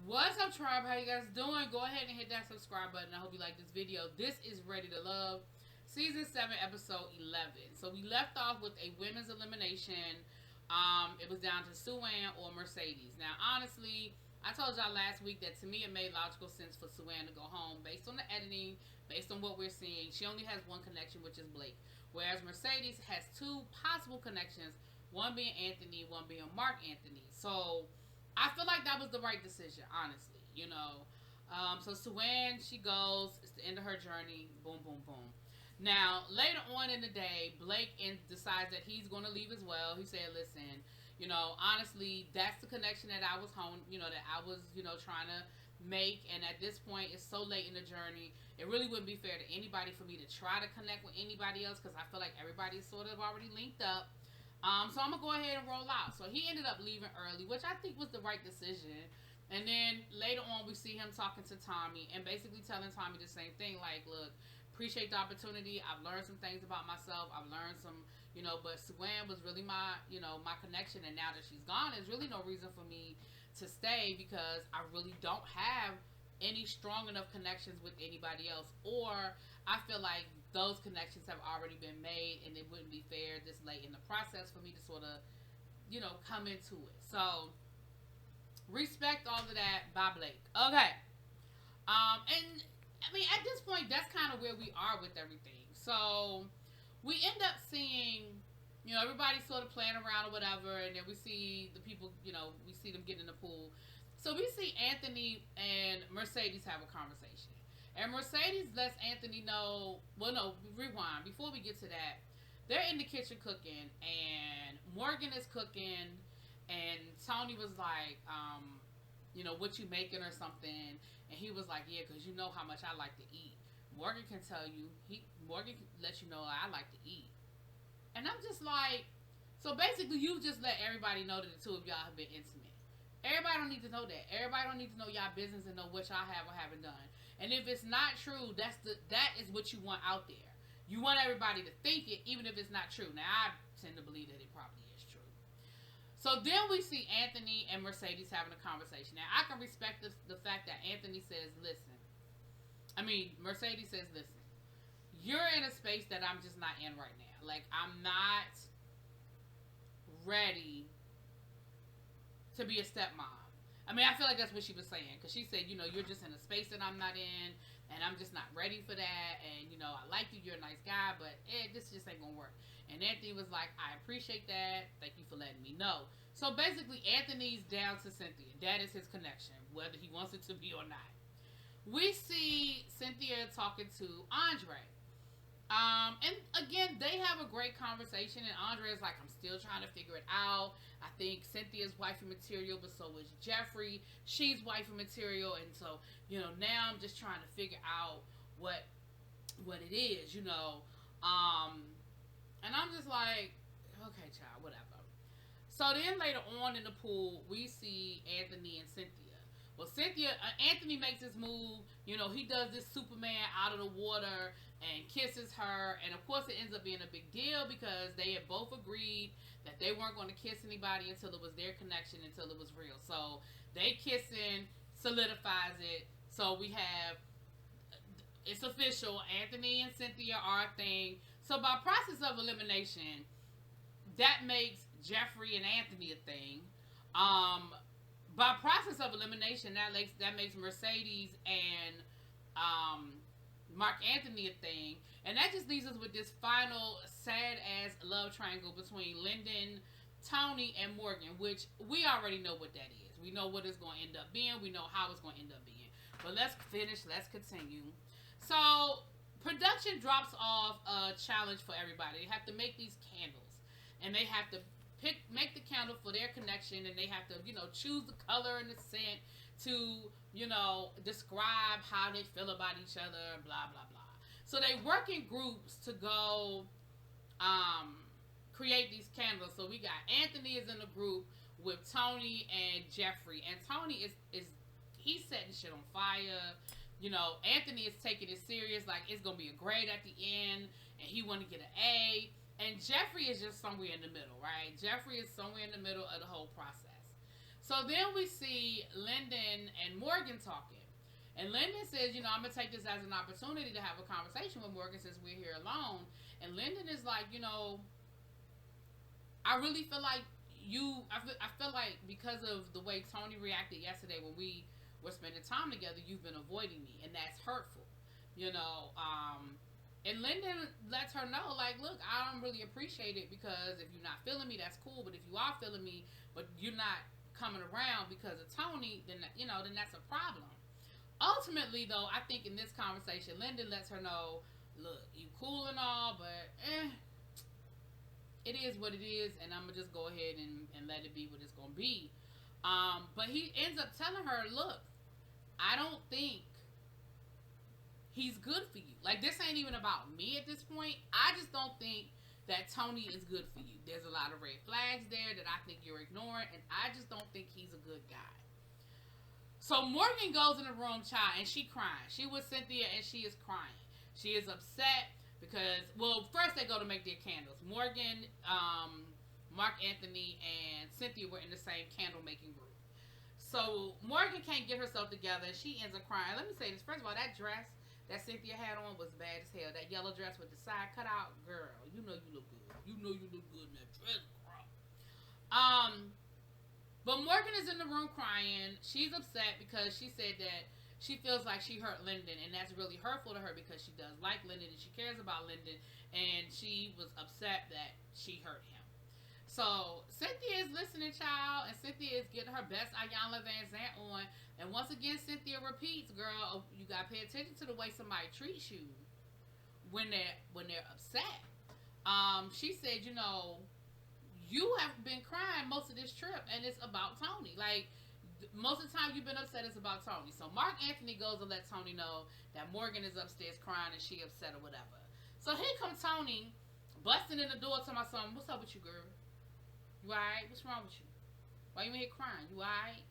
What's up, tribe? How you guys doing? Go ahead and hit that subscribe button. I hope you like this video. This is Ready to Love, Season 7, Episode 11. So we left off with a women's elimination. It was down to Sue-Ann or Mercedes. Now, honestly, I told y'all last week that to me it made logical sense for Sue-Ann to go home based on the editing, based on what we're seeing. She only has one connection, which is Blake. Whereas Mercedes has two possible connections, one being Anthony, one being Mark Anthony. So I feel like that was the right decision, honestly. So Sue-Ann, she goes. It's the end of her journey. Boom, boom, boom. Now, later on in the day, Blake decides that he's going to leave as well. He said, listen, honestly, that's the connection that I was that I was, trying to make. And at this point, it's so late in the journey. It really wouldn't be fair to anybody for me to try to connect with anybody else because I feel like everybody's sort of already linked up. So I'm going to go ahead and roll out. So he ended up leaving early, which I think was the right decision. And then later on, we see him talking to Tommy and basically telling Tommy the same thing. Like, look, appreciate the opportunity. I've learned some things about myself. I've learned some, but Sue-Ann was really my connection. And now that she's gone, there's really no reason for me to stay because I really don't have any strong enough connections with anybody else. Or I feel like those connections have already been made and it wouldn't be fair this late in the process for me to sort of, come into it. So, respect all of that by Blake. Okay. And I mean, at this point, that's kind of where we are with everything. So, we end up seeing, everybody sort of playing around or whatever, and then we see the people, we see them get in the pool. So, we see Anthony and Mercedes have a conversation. And Mercedes lets Anthony know, well, no, rewind. Before we get to that, they're in the kitchen cooking, and Morgan is cooking, and Tony was like, what you making or something? And he was like, yeah, because you know how much I like to eat. Morgan can tell you, Morgan can let you know I like to eat. And I'm just like, so basically you just let everybody know that the two of y'all have been intimate. Everybody don't need to know that. Everybody don't need to know y'all business and know what y'all have or haven't done. And if it's not true, that is what you want out there. You want everybody to think it, even if it's not true. Now, I tend to believe that it probably is true. So then we see Anthony and Mercedes having a conversation. Now, I can respect the fact that Anthony says, Mercedes says, listen, you're in a space that I'm just not in right now. Like, I'm not ready to be a stepmom. I feel like that's what she was saying. Because she said, you're just in a space that I'm not in. And I'm just not ready for that. And, I like you. You're a nice guy. But this just ain't going to work. And Anthony was like, I appreciate that. Thank you for letting me know. So basically, Anthony's down to Cynthia. That is his connection. Whether he wants it to be or not. We see Cynthia talking to Andre. And again, they have a great conversation, and Andre is like, I'm still trying to figure it out. I think Cynthia's wifey material, but so is Jeffrey. She's wifey material, and so, now I'm just trying to figure out what it is, And I'm just like, okay, child, whatever. So then later on in the pool, we see Anthony and Cynthia. Well, Anthony makes his move. He does this Superman out of the water and kisses her. And of course, it ends up being a big deal because they had both agreed that they weren't going to kiss anybody until it was their connection, until it was real. So they kissing solidifies it. So we have, it's official. Anthony and Cynthia are a thing. So by process of elimination, that makes Jeffrey and Anthony a thing. By process of elimination, that makes Mercedes and Mark Anthony a thing. And that just leaves us with this final sad-ass love triangle between Lyndon, Tony, and Morgan, which we already know what that is. We know what it's going to end up being. We know how it's going to end up being. But let's continue. So, production drops off a challenge for everybody. They have to make these candles. And they have to make the candle for their connection, and they have to, choose the color and the scent to, describe how they feel about each other, blah, blah, blah. So they work in groups to go create these candles. So we got Anthony is in a group with Tony and Jeffrey. And Tony he's setting shit on fire. Anthony is taking it serious, like it's going to be a grade at the end, and he want to get an A. And Jeffrey is just somewhere in the middle, right? Jeffrey is somewhere in the middle of the whole process. So then we see Lyndon and Morgan talking. And Lyndon says, you know, I'm going to take this as an opportunity to have a conversation with Morgan since we're here alone. And Lyndon is like, you know, I really feel like I feel like because of the way Tony reacted yesterday when we were spending time together, you've been avoiding me. And that's hurtful, you know. And Lyndon lets her know, like, look, I don't really appreciate it because if you're not feeling me, that's cool. But if you are feeling me, but you're not coming around because of Tony, then, you know, then that's a problem. Ultimately, though, I think in this conversation, Lyndon lets her know, look, you cool and all, but it is what it is, and I'm going to just go ahead and let it be what it's going to be. But he ends up telling her, look, I don't think he's good for you. Like, this ain't even about me at this point. I just don't think that Tony is good for you. There's a lot of red flags there that I think you're ignoring, and I just don't think he's a good guy. So Morgan goes in the room, child, and she crying. She with Cynthia, and she is crying. She is upset because, well, first they go to make their candles. Morgan, Mark Anthony, and Cynthia were in the same candle making group. So Morgan can't get herself together, and she ends up crying. Let me say this. First of all, that dress that Cynthia had on was bad as hell. That yellow dress with the side cut out, girl, you know you look good. You know you look good in that dress, girl. But Morgan is in the room crying. She's upset because she said that she feels like she hurt Lyndon, and that's really hurtful to her because she does like Lyndon and she cares about Lyndon, and she was upset that she hurt him. So Cynthia is listening, child, and Cynthia is getting her best Ayanna Van Zant on. And once again, Cynthia repeats, girl, you gotta pay attention to the way somebody treats you when they're upset. She said, you know, you have been crying most of this trip, and it's about Tony. Like, most of the time you've been upset, it's about Tony. So Mark Anthony goes and lets Tony know that Morgan is upstairs crying and she upset or whatever. So here comes Tony busting in the door to my son. What's up with you, girl? You alright? What's wrong with you? Why you in here crying? You alright?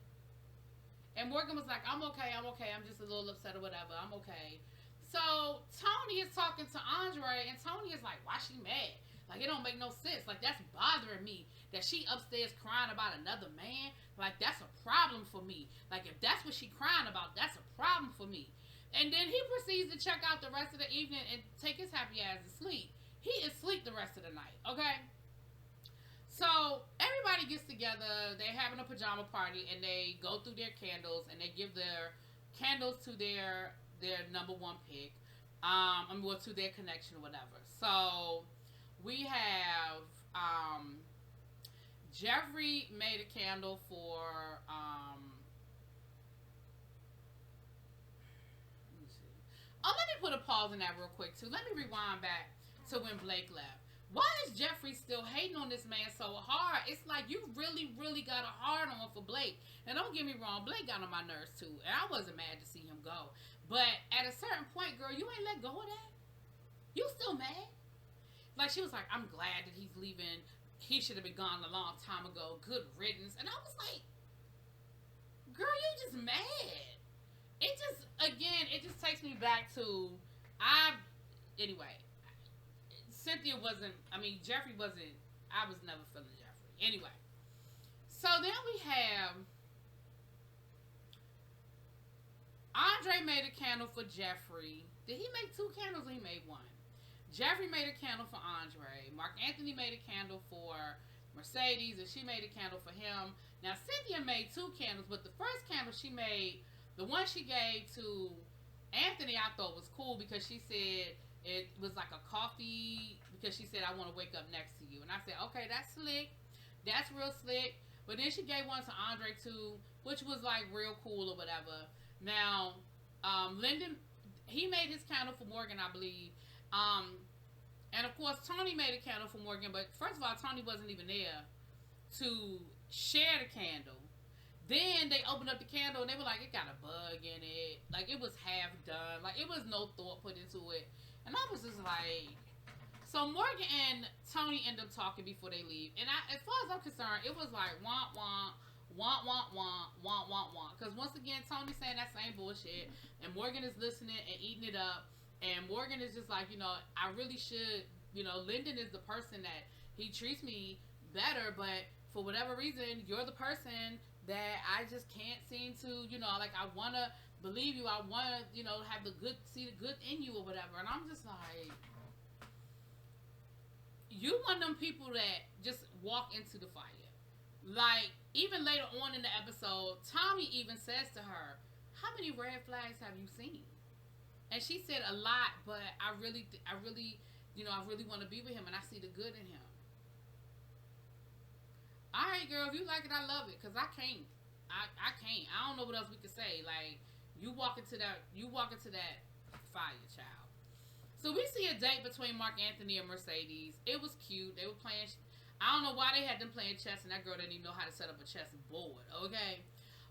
And Morgan was like, I'm okay. I'm just a little upset or whatever. I'm okay. So Tony is talking to Andre, and Tony is like, why she mad? Like, it don't make no sense. Like, that's bothering me. That she upstairs crying about another man. Like, that's a problem for me. Like, if that's what she crying about, that's a problem for me. And then he proceeds to check out the rest of the evening and take his happy ass to sleep. He is asleep the rest of the night, okay? So, everybody gets together. They're having a pajama party, and they go through their candles, and they give their candles to their number one pick. To their connection or whatever. So we have Jeffrey made a candle for let me see. Oh, let me put a pause in that real quick too. Let me rewind back to when Blake left. Why is Jeffrey still hating on this man so hard? It's like you really, really got a hard on for Blake. And don't get me wrong, Blake got on my nerves too. And I wasn't mad to see him go. But at a certain point, girl, you ain't let go of that. You still mad? Like, she was like, I'm glad that he's leaving. He should have been gone a long time ago. Good riddance. And I was like, girl, you just mad. It just takes me back to, anyway, Jeffrey wasn't, I was never feeling Jeffrey. Anyway, so then we have, Andre made a candle for Jeffrey. Did he make 2 candles or he made 1? Jeffrey made a candle for Andre. Mark Anthony made a candle for Mercedes, and she made a candle for him. Now, Cynthia made 2 candles, but the first candle she made, the one she gave to Anthony, I thought was cool because she said it was like a coffee, because she said, I want to wake up next to you. And I said, okay, that's slick. That's real slick. But then she gave one to Andre, too, which was like real cool or whatever. Now, Lyndon, he made his candle for Morgan, I believe. And of course, Tony made a candle for Morgan, but first of all, Tony wasn't even there to share the candle. Then they opened up the candle and they were like, it got a bug in it. Like, it was half done. Like, it was no thought put into it. And I was just like, so Morgan and Tony end up talking before they leave. And as far as I'm concerned, it was like, womp, womp, womp, womp, womp, womp, womp, womp. Because once again, Tony's saying that same bullshit. And Morgan is listening and eating it up. And Morgan is just like, I really should, Lyndon is the person that he treats me better, but for whatever reason, you're the person that I just can't seem to, you know, like I want to believe you. I want to, you know, have the good, see the good in you or whatever. And I'm just like, you one of them people that just walk into the fire. Like, even later on in the episode, Tommy even says to her, how many red flags have you seen? And she said a lot, but I really, you know, I really want to be with him, and I see the good in him. All right, girl, if you like it, I love it, because I can't. I can't. I don't know what else we could say. Like, you walk into that fire, child. So we see a date between Mark Anthony and Mercedes. It was cute. They were playing. I don't know why they had them playing chess, and that girl didn't even know how to set up a chess board. Okay.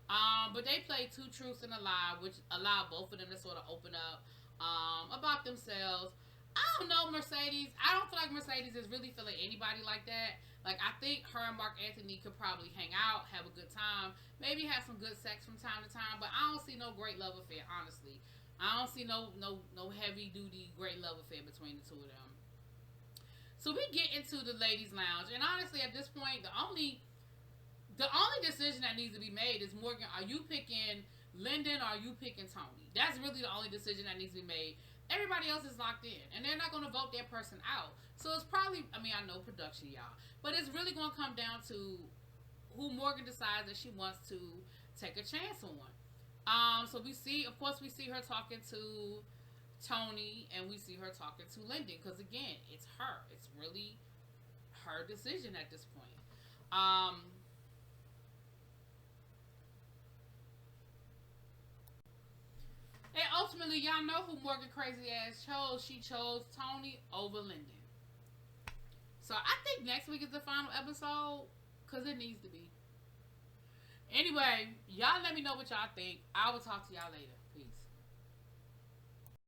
But they played Two Truths and a Lie, which allowed both of them to sort of open up about themselves. I don't know, Mercedes. I don't feel like Mercedes is really feeling anybody like that. Like, I think her and Mark Anthony could probably hang out, have a good time, maybe have some good sex from time to time, but I don't see no great love affair, honestly. I don't see no heavy duty great love affair between the two of them. So we get into the ladies' lounge, and honestly, at this point, the only decision that needs to be made is, Morgan, are you picking Lyndon or are you picking Tony? That's really the only decision that needs to be made. Everybody else is locked in, and they're not going to vote their person out. So it's probably, I mean, I know production, y'all, but it's really going to come down to who Morgan decides that she wants to take a chance on. So we see, of course, we see her talking to Tony, and we see her talking to Lyndon, because again, it's her. It's really her decision at this point. And ultimately, y'all know who Morgan crazy ass chose. She chose Tony over Lyndon. So I think next week is the final episode, because it needs to be. Anyway, y'all let me know what y'all think. I will talk to y'all later. Peace.